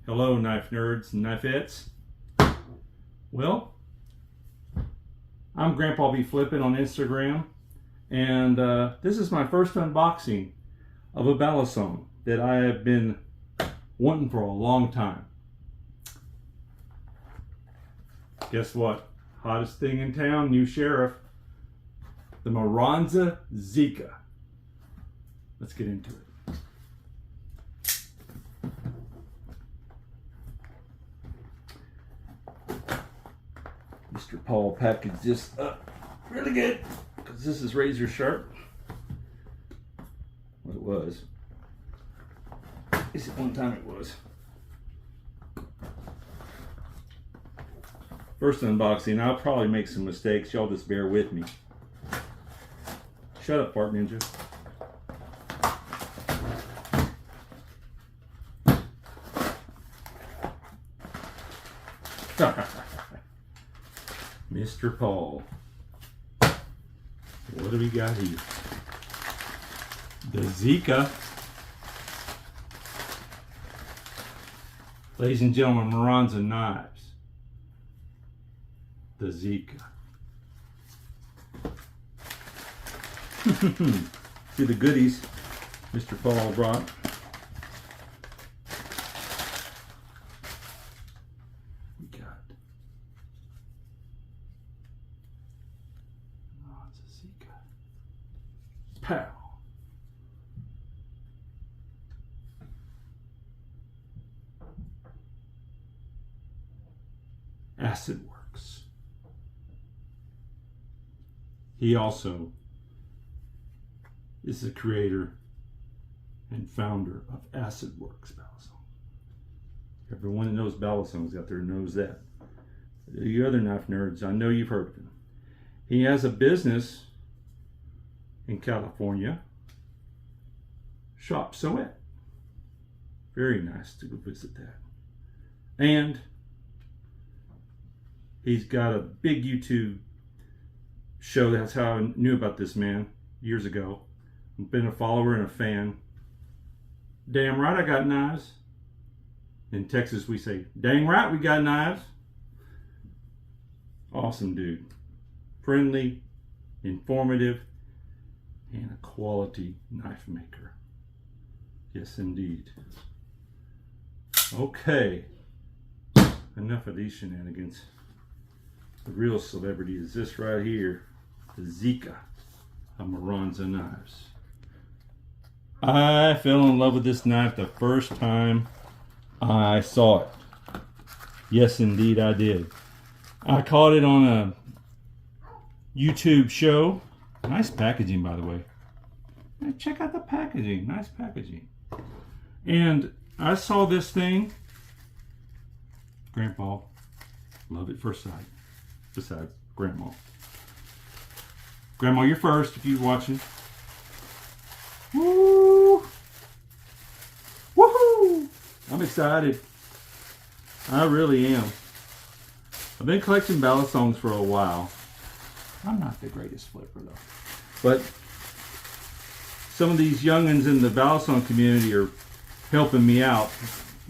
Hello, knife nerds and knifettes. Well, I'm GrandpaBflippin on Instagram, and this is my first unboxing of a Balisong that I have been wanting for a long time. Guess what? Hottest thing in town, new sheriff, the Maranza Zika. Let's get into it. Mr. Paul packaged this up really good because this is razor sharp. Well, it was. At least at one time it was. First unboxing, I'll probably make some mistakes. Y'all just bear with me. Shut up, Fart Ninja. Mr. Paul. What do we got here? The Zika. Ladies and gentlemen, Maranza knives. The Zika. See the goodies Mr. Paul brought. We got Maranza Zika. Pow. Acid Works. He also is the creator and founder of Acid Works Balisong. Everyone that knows Balisongs out there knows that. You other knife nerds, I know you've heard of him. He has a business in California, Shop Soet. Very nice to go visit that. And he's got a big YouTube show. That's how I knew about this man years ago. I've been a follower and a fan. Damn right I got knives. In Texas we say, dang right we got knives. Awesome dude. Friendly, informative, and a quality knife maker. Yes indeed. Okay. Enough of these shenanigans. The real celebrity is this right here. The Zika of Maranza knives. I fell in love with this knife the first time I saw it. Yes, indeed I did. I caught it on a YouTube show. Nice packaging, by the way. Check out the packaging. Nice packaging. And I saw this thing. Grandpa, love at first sight. Besides Grandma. Grandma, you're first if you're watching. Woo! Woohoo! I'm excited. I really am. I've been collecting Balisongs for a while. I'm not the greatest flipper though. But some of these youngins in the Balisong community are helping me out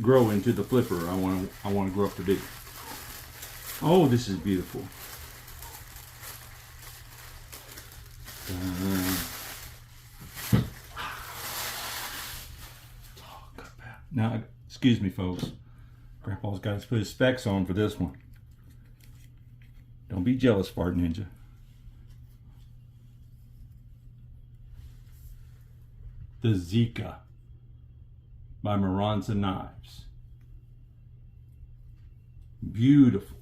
grow into the flipper I want to grow up to be. Oh, this is beautiful. Now, excuse me, folks. Grandpa's got to put his specs on for this one. Don't be jealous, Fart Ninja. The Zika by Maranza Knives. Beautiful.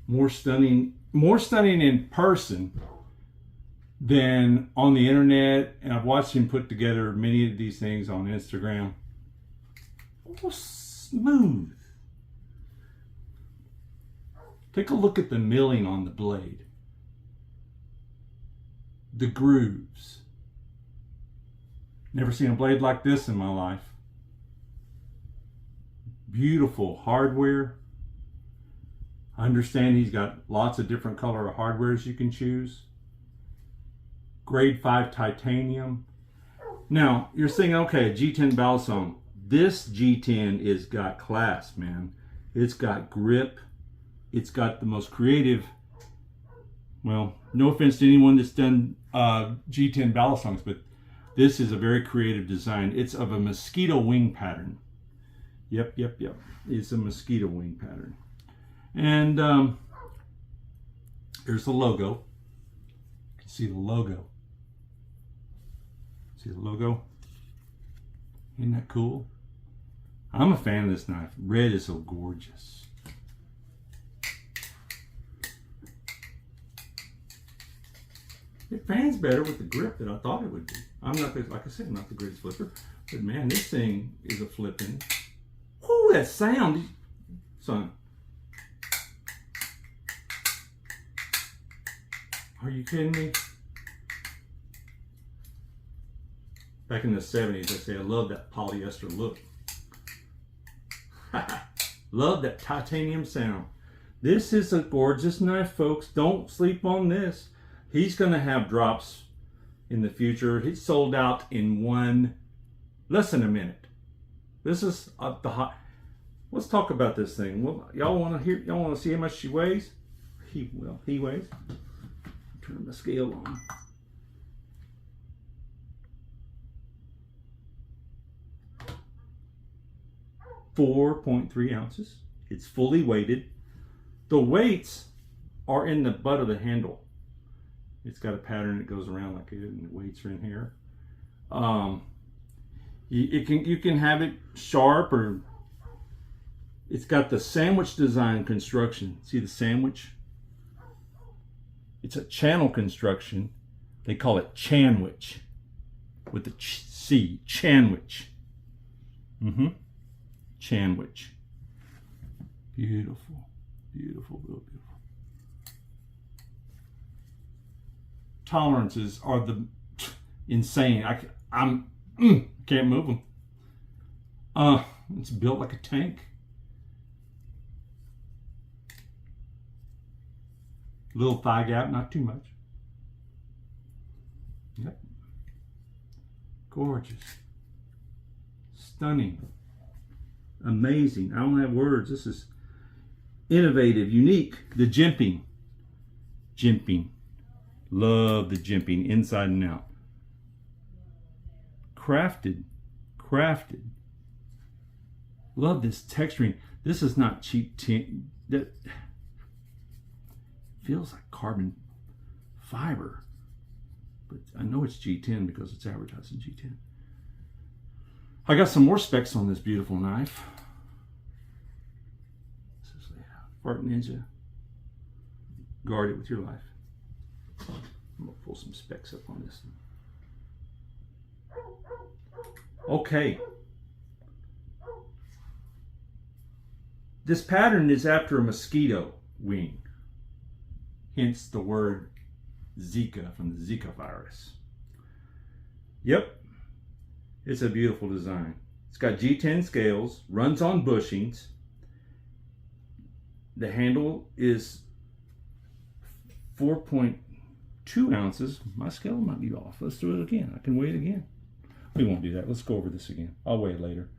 More stunning in person than on the internet, and I've watched him put together many of these things on Instagram. Oh, smooth. Take a look at the milling on the blade. The grooves. Never seen a blade like this in my life. Beautiful hardware. I understand he's got lots of different color of hardwares you can choose. Grade 5 titanium. Now, you're saying, okay, a G10 Balisong, This G10 is got class, man. It's got grip. It's got the most creative, well, no offense to anyone that's done G10 Balisongs, but this is a very creative design. It's of a mosquito wing pattern. Yep. It's a mosquito wing pattern. And here's the logo. You can see the logo. See the logo? Isn't that cool? I'm a fan of this knife. Red is so gorgeous. It fans better with the grip than I thought it would be. I'm not, like I said, I'm not the greatest flipper, but man, this thing is a flipping. Ooh, that sound, son. Are you kidding me? Back in the 70s, I say I love that polyester look. Love that titanium sound. This is a gorgeous knife, folks. Don't sleep on this. He's going to have drops in the future. He's sold out in less than a minute. This is the hot. Let's talk about this thing. Well, y'all want to see how much she weighs? He weighs. Turn the scale on. 4.3 ounces. It's fully weighted. The weights are in the butt of the handle. It's got a pattern that goes around like it, and the weights are in here. You can have it sharp, or it's got the sandwich design construction. See the sandwich? It's a channel construction. They call it Chanwich with the C, Chanwich. Chanwich. Beautiful, beautiful, real beautiful. Tolerances are the insane. I can't move them. It's built like a tank. Little thigh gap, not too much. Yep. Gorgeous. Stunning. Amazing. I don't have words. This is innovative, unique. The jimping. Jimping. Love the jimping inside and out. Crafted. Love this texturing. This is not cheap tin. That feels like carbon fiber. But I know it's G10 because it's advertised in G10. I got some more specs on this beautiful knife. This is Fart Ninja. Guard it with your life. I'm gonna pull some specs up on this. Okay. This pattern is after a mosquito wing. Hence the word Zika from the Zika virus. Yep. It's a beautiful design. It's got G10 scales, runs on bushings. The handle is 4.2 ounces. My scale might be off. Let's do it again. I can weigh it again. We won't do that. Let's go over this again. I'll weigh it later.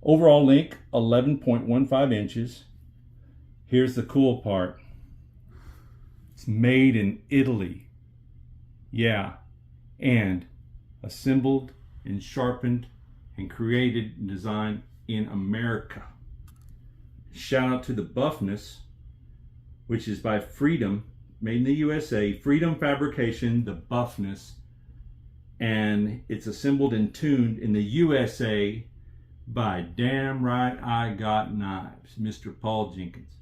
Overall length, 11.15 inches. Here's the cool part. It's made in Italy. Yeah. And assembled and sharpened and created and designed in America. Shout out to the buffness, which is by Freedom, made in the USA, Freedom Fabrication, the buffness, and it's assembled and tuned in the USA by Damn Right I Got Knives, Mr. Paul Jenkins,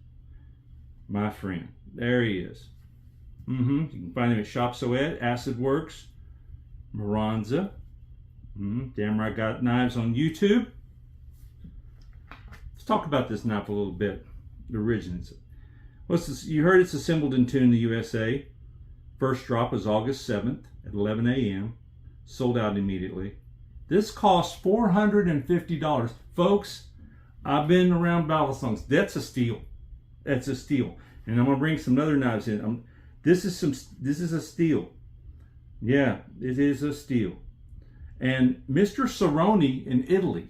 my friend. There he is. You can find him at Shop Soed, Acid Works, Maranza. Damn Right Got Knives on YouTube. Let's talk about this knife a little bit. The origins. You heard it's assembled and tuned in the USA. First drop was August 7th at 11 a.m. Sold out immediately. This cost $450. Folks, I've been around Balisongs. That's a steal. That's a steal. And I'm gonna bring some other knives in. This is a steal. Yeah, it is a steal. And Mr. Cerrone in Italy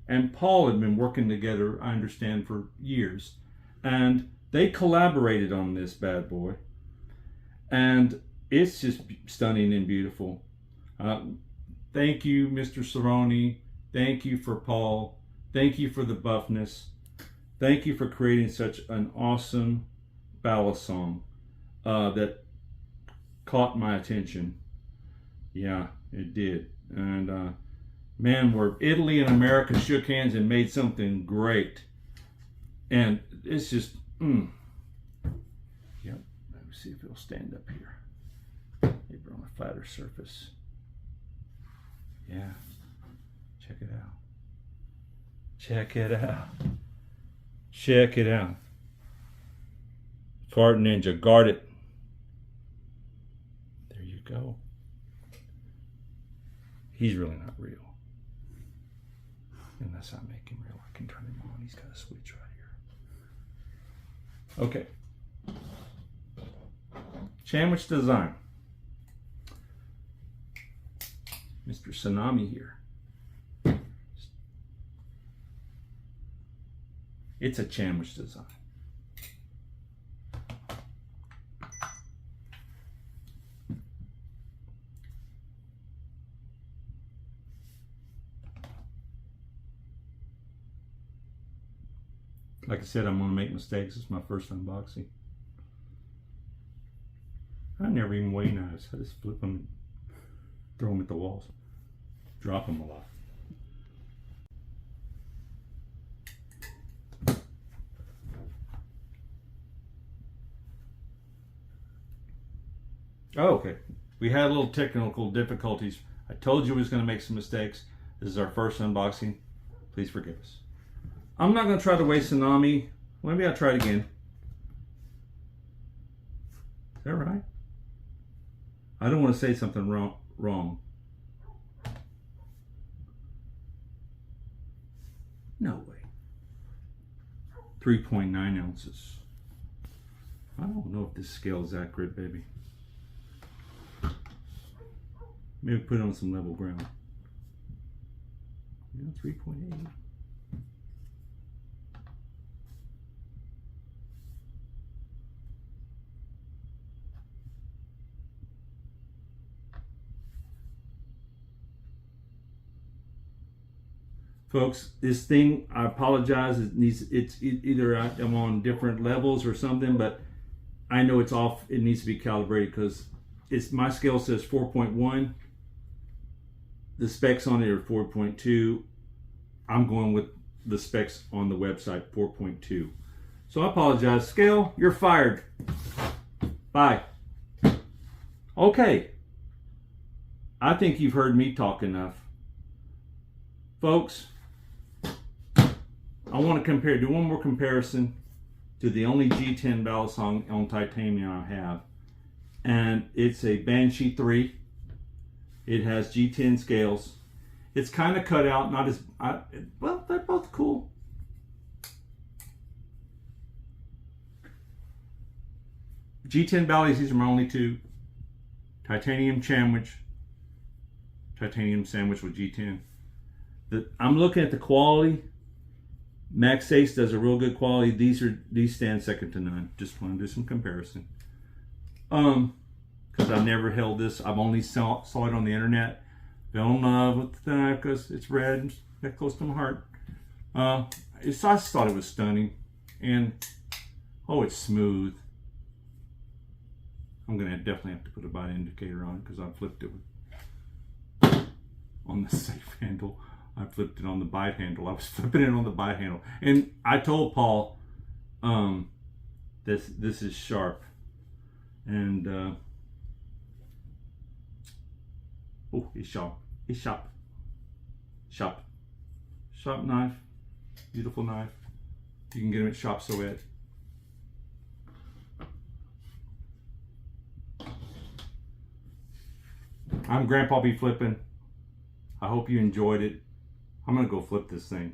and Paul had been working together, I understand, for years. And they collaborated on this bad boy. And it's just stunning and beautiful. Thank you, Mr. Cerrone. Thank you for Paul. Thank you for the buffness. Thank you for creating such an awesome Balisong that caught my attention. Yeah, it did. And man, where Italy and America shook hands and made something great. And it's just, yep. Let me see if it'll stand up here. Maybe on a flatter surface. Yeah, check it out. Check it out. Check it out. Fart Ninja, guard it. There you go. He's really not real. Unless I make him real, I can turn him on. He's got a switch right here. Okay. Sandwich design. Mr. Tsunami here. It's a sandwich design. Like I said, I'm going to make mistakes. It's my first unboxing. I never even weigh knives. I just flip them and throw them at the walls. Drop them a lot. Oh, okay. We had a little technical difficulties. I told you we was going to make some mistakes. This is our first unboxing. Please forgive us. I'm not going to try to weigh Tsunami. Maybe I'll try it again. Is that right? I don't want to say something wrong. No way. 3.9 ounces. I don't know if this scale is accurate, baby. Maybe put it on some level ground. Yeah, 3.8. Folks, this thing, I apologize, it's either I'm on different levels or something, but I know it's off. It needs to be calibrated because my scale says 4.1. The specs on it are 4.2. I'm going with the specs on the website, 4.2. So I apologize. Scale, you're fired. Bye. Okay. I think you've heard me talk enough. Folks, I want to do one more comparison to the only G10 Balisong on titanium I have. And it's a Banshee 3. It has G10 scales. It's kind of cut out, not as, well, they're both cool. G10 Bally's, these are my only two. Titanium sandwich with G10. I'm looking at the quality. Max Ace does a real good quality. These stand second to none. Just want to do some comparison. Because I've never held this. I've only saw it on the internet. Fell in love with the knife because it's red and that close to my heart. I just thought it was stunning. And, oh, it's smooth. I'm going to definitely have to put a bite indicator on it because I flipped it on the safe handle. I flipped it on the bite handle. I was flipping it on the bite handle. And I told Paul, this is sharp. And, oh, it's sharp. It's sharp. Sharp. Sharp knife. Beautiful knife. You can get them at Shop Soet. I'm GrandpaBflippin. I hope you enjoyed it. I'm going to go flip this thing.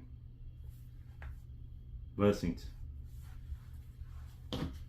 Blessings.